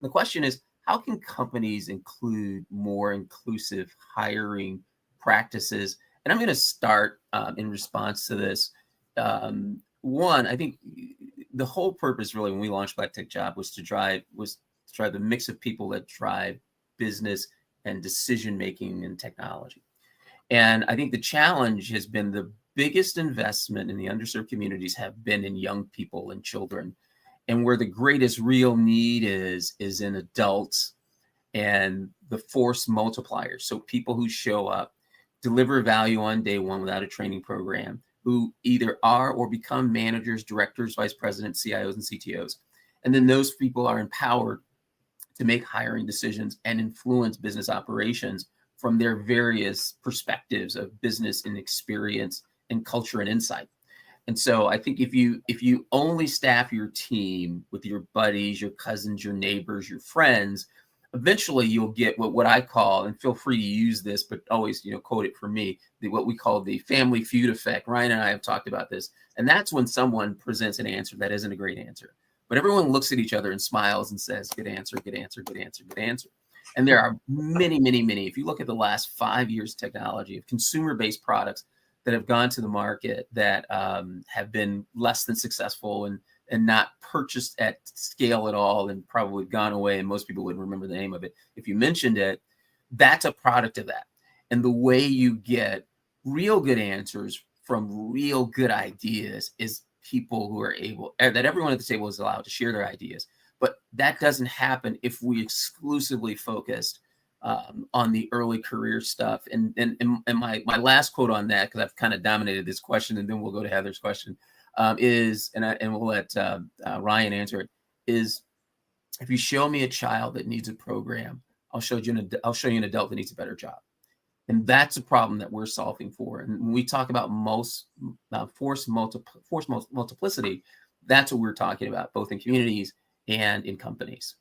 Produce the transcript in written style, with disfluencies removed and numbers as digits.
The question is, how can companies include more inclusive hiring practices? And I'm going to start in response to this. One, I think the whole purpose, really, when we launched Black Tech Job, was to drive the mix of people that drive business and decision making in technology. And I think the challenge has been the biggest investment in the underserved communities have been in young people and children. And where the greatest real need is in adults and the force multipliers. So people who show up, deliver value on day one without a training program, who either are or become managers, directors, vice presidents, CIOs, and CTOs. And then those people are empowered to make hiring decisions and influence business operations from their various perspectives of business and experience and culture and insight. And so I think if you only staff your team with your buddies, your cousins, your neighbors, your friends, eventually you'll get what I call, and feel free to use this, but always, quote it from me, what we call the Family Feud effect. Ryan and I have talked about this. And that's when someone presents an answer that isn't a great answer. But everyone looks at each other and smiles and says, good answer, good answer, good answer, good answer. And there are many, many, many, if you look at the last 5 years of technology, of consumer-based products that have gone to the market that have been less than successful and not purchased at scale at all and probably gone away, and most people wouldn't remember the name of it if you mentioned it, that's a product of that. And the way you get real good answers from real good ideas is people who are able, that everyone at the table is allowed to share their ideas. But that doesn't happen if we exclusively focused on the early career stuff. And my last quote on that, because I've kind of dominated this question, and then we'll go to Heather's question, is, and we'll let Ryan answer it, is if you show me a child that needs a program, I'll show you an adult that needs a better job. And that's a problem that we're solving for. And when we talk about force multiplicity, that's what we're talking about, both in communities and in companies.